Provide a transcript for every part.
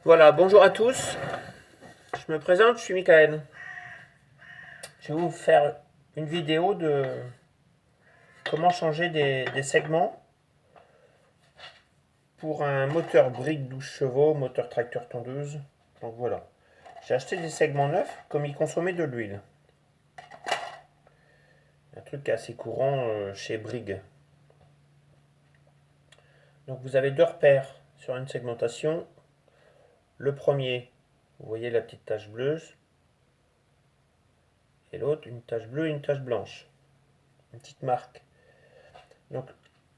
Voilà, bonjour à tous. Je me présente, je suis Michael. Je vais vous faire une vidéo de comment changer des segments pour un moteur brique 12 chevaux, moteur tracteur tondeuse. Donc voilà. J'ai acheté des segments neufs comme ils consommaient de l'huile. Un truc assez courant chez Brigg. Donc vous avez deux repères sur une segmentation. Le premier, vous voyez la petite tache bleue. Et l'autre, une tache bleue et une tache blanche. Une petite marque. Donc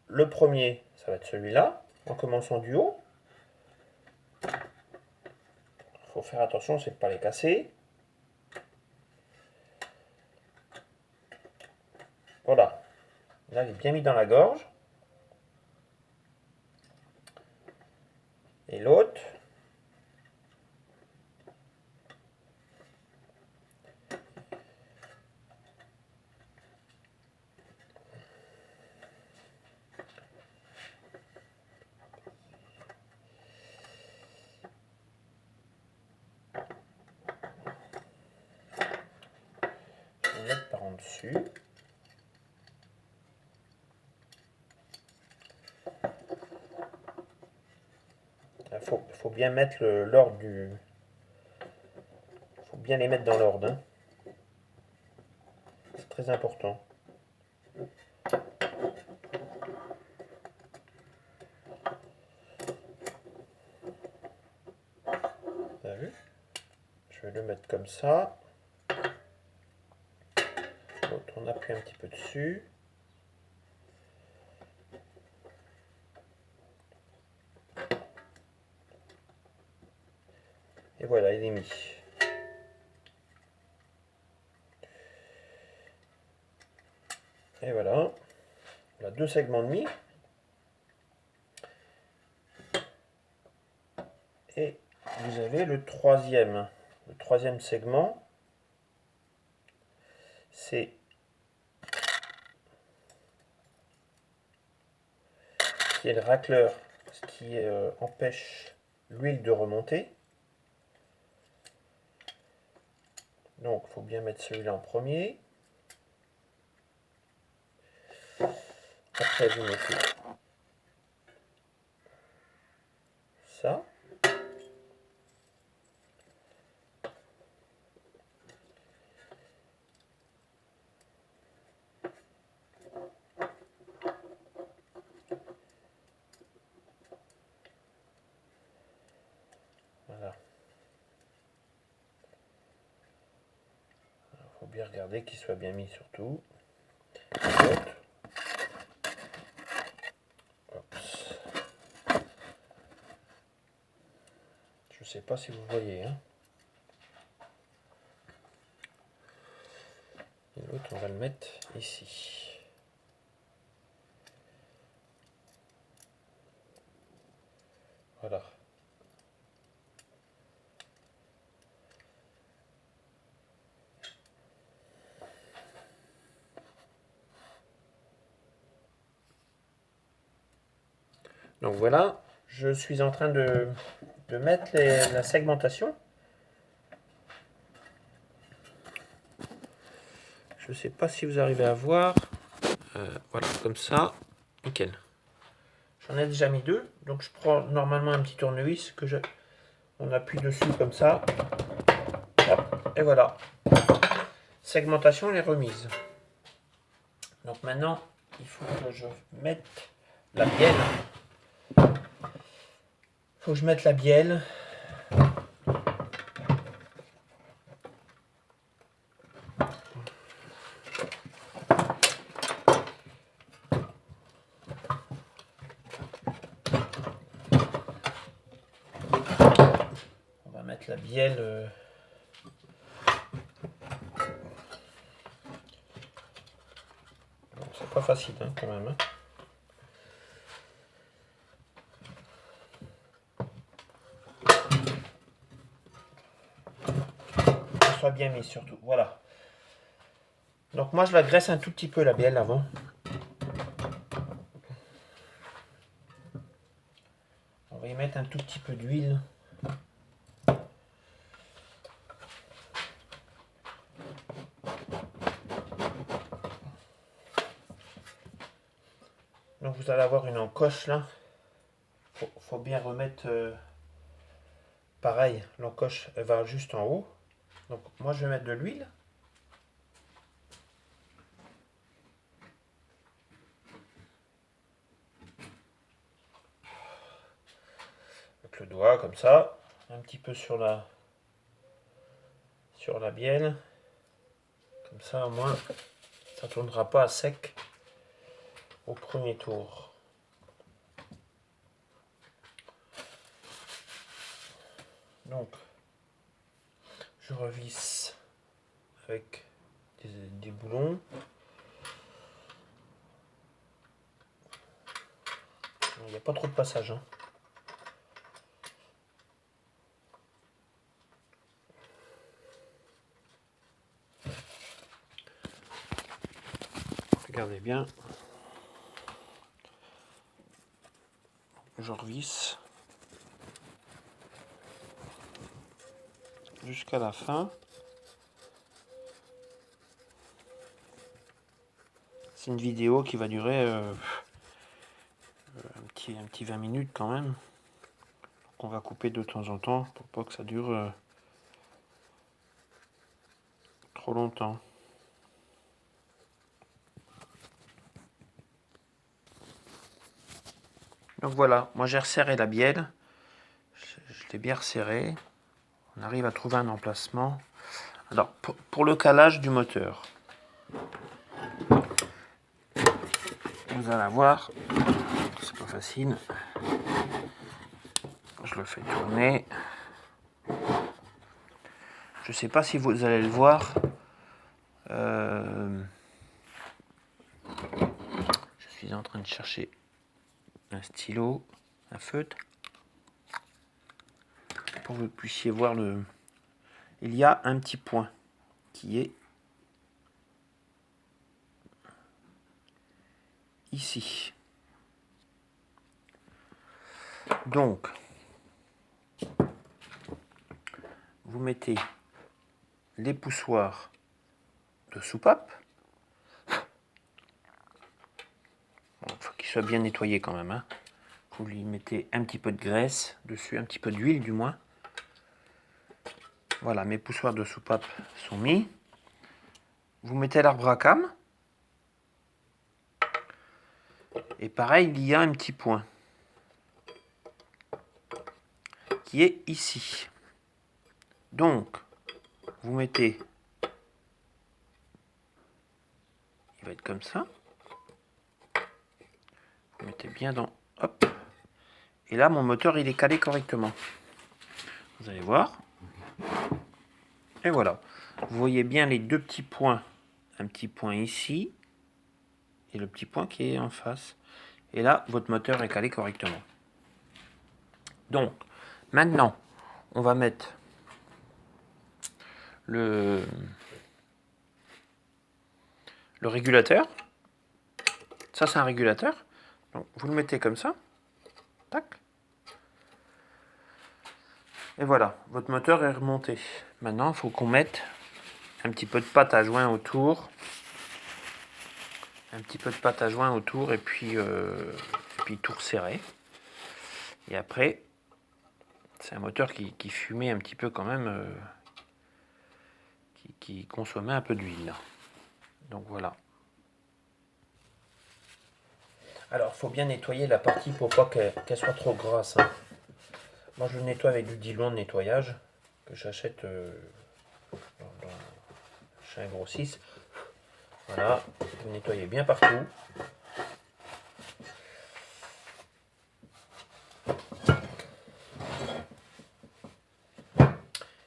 le premier, ça va être celui-là, en commençant du haut. Il faut faire attention, c'est de ne pas les casser. Voilà. Là, il est bien mis dans la gorge. Et l'autre, je vais le mettre par en dessus. Il faut bien mettre l'ordre du. Il faut bien les mettre dans l'ordre. Hein. C'est très important. Vous avez vu? Je vais le mettre comme ça. L'autre, on appuie un petit peu dessus. Et voilà, il est mis. Et voilà. On a deux segments de mis. Et vous avez le troisième. Le troisième segment, c'est qui est le racleur, ce qui empêche l'huile de remonter. Donc, il faut bien mettre celui-là en premier. Après, vous mettez ça. Voilà. Il faut bien regarder qu'il soit bien mis surtout. Je ne sais pas si vous voyez. Hein. Et l'autre, on va le mettre ici. Voilà. Donc voilà, je suis en train de mettre la segmentation. Je ne sais pas si vous arrivez à voir. Voilà, comme ça. Nickel. J'en ai déjà mis deux. Donc je prends normalement un petit tournevis que on appuie dessus comme ça. Hop, et voilà. Segmentation est remise. Donc maintenant, il faut que je mette la bielle. Il faut que je mette la bielle. On va mettre la bielle. C'est pas facile hein, quand même. Hein. Soit bien mis surtout. Voilà. Donc moi je la graisse un tout petit peu la bielle avant. On va y mettre un tout petit peu d'huile. Donc vous allez avoir une encoche là. Faut bien remettre pareil, l'encoche elle va juste en haut. Donc moi je vais mettre de l'huile. Avec le doigt comme ça, un petit peu sur la bielle. Comme ça au moins ça ne tournera pas à sec au premier tour. Donc je revisse avec des boulons. Il n'y a pas trop de passage. Hein. Regardez bien. Je revisse jusqu'à la fin. C'est une vidéo qui va durer un petit 20 minutes quand même. Qu'on va couper de temps en temps pour pas que ça dure trop longtemps. Donc voilà, moi j'ai resserré la bielle. Je l'ai bien resserré. On arrive à trouver un emplacement. Alors pour le calage du moteur, vous allez voir, c'est pas facile. Je le fais tourner. Je sais pas si vous allez le voir. Je suis en train de chercher un stylo, un feutre, pour que vous puissiez voir le... Il y a un petit point qui est ici. Donc, vous mettez les poussoirs de soupape. Il faut qu'il soit bien nettoyé quand même. Hein. Vous lui mettez un petit peu de graisse dessus, un petit peu d'huile du moins. Voilà, mes poussoirs de soupape sont mis. Vous mettez l'arbre à cam. Et pareil, il y a un petit point qui est ici. Donc, vous mettez... Il va être comme ça. Vous mettez bien dans... Hop. Et là, mon moteur, il est calé correctement. Vous allez voir. Et voilà. Vous voyez bien les deux petits points. Un petit point ici. Et le petit point qui est en face. Et là, votre moteur est calé correctement. Donc, maintenant, on va mettre le régulateur. Ça, c'est un régulateur. Donc, vous le mettez comme ça. Tac. Et voilà, votre moteur est remonté. Maintenant, il faut qu'on mette un petit peu de pâte à joint autour. Un petit peu de pâte à joint autour et puis tout resserré. Et après, c'est un moteur qui fumait un petit peu quand même, qui consommait un peu d'huile. Donc voilà. Alors, il faut bien nettoyer la partie pour pas qu'elle soit trop grasse. Hein. Moi, je le nettoie avec du diluant de nettoyage que j'achète chez un grossiste. Voilà, vous nettoyez bien partout.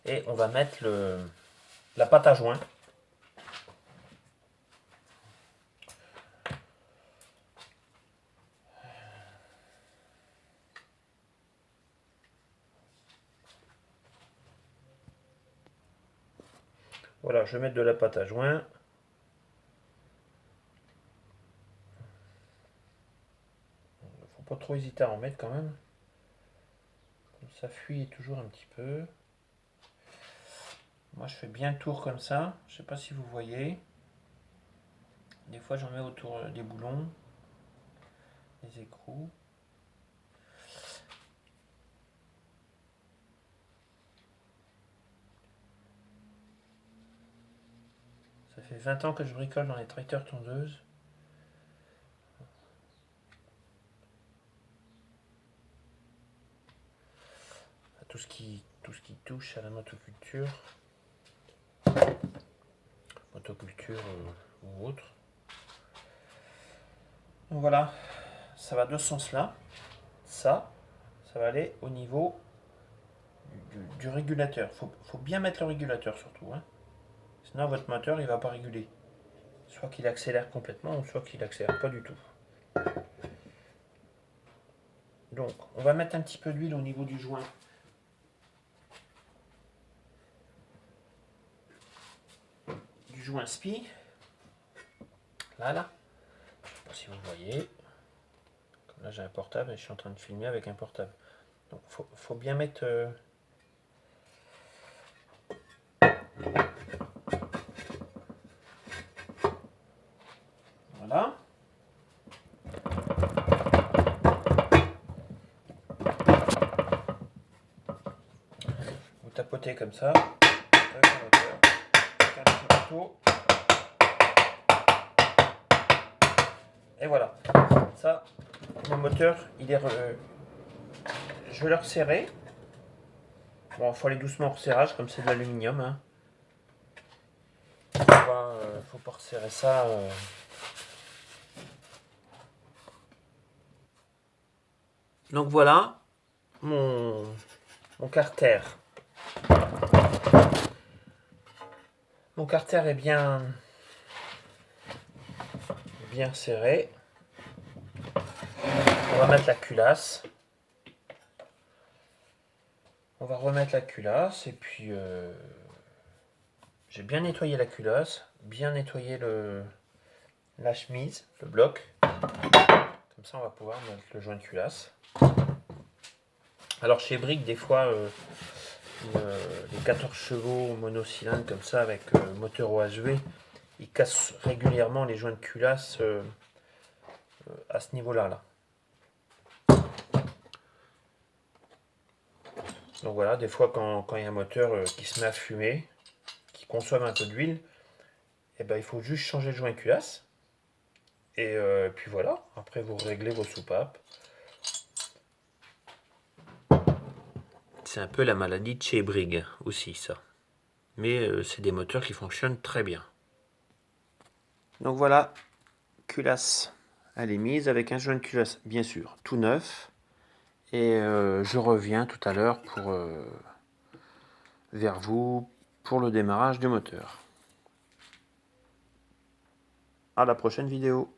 Et on va mettre la pâte à joint. Voilà, je vais mettre de la pâte à joint. Faut pas trop hésiter à en mettre quand même. ça fuit toujours un petit peu. Moi je fais bien le tour comme ça, je sais pas si vous voyez. Des fois j'en mets autour des boulons, des écrous. Ça fait 20 ans que je bricole dans les tracteurs tondeuses. Tout ce qui touche à la motoculture. Motoculture ou autre. Donc voilà, ça va de ce sens-là. Ça va aller au niveau du régulateur. Faut bien mettre le régulateur surtout. Hein. Sinon votre moteur il va pas réguler. Soit qu'il accélère complètement ou soit qu'il accélère pas du tout. Donc on va mettre un petit peu d'huile au niveau du joint. Du joint SPI. Là. Je sais pas si vous voyez. Comme là j'ai un portable et je suis en train de filmer avec un portable. Donc faut bien mettre... Voilà. Vous tapotez comme ça. Avec un moteur. Avec un petit couteau. Et voilà. Ça, mon moteur, il est... je vais le resserrer. Bon, il faut aller doucement au resserrage, comme c'est de l'aluminium. Hein. Faut pas resserrer ça. Donc voilà mon carter. Mon carter est bien serré. On va mettre la culasse. On va remettre la culasse et puis j'ai bien nettoyé la culasse, bien nettoyé la chemise, le bloc. Comme ça on va pouvoir mettre le joint de culasse. Alors chez Brick des fois les 14 chevaux monocylindres comme ça avec moteur OHV, ils cassent régulièrement les joints de culasse à ce niveau-là. Là. Donc voilà, des fois quand il y a un moteur qui se met à fumer, qui consomme un peu d'huile, et ben, il faut juste changer le joint de culasse. Et puis voilà, après vous réglez vos soupapes. C'est un peu la maladie de chez Brigg aussi ça. Mais c'est des moteurs qui fonctionnent très bien. Donc voilà, culasse elle est mise avec un joint de culasse bien sûr tout neuf. Et je reviens tout à l'heure vers vous pour le démarrage du moteur. À la prochaine vidéo.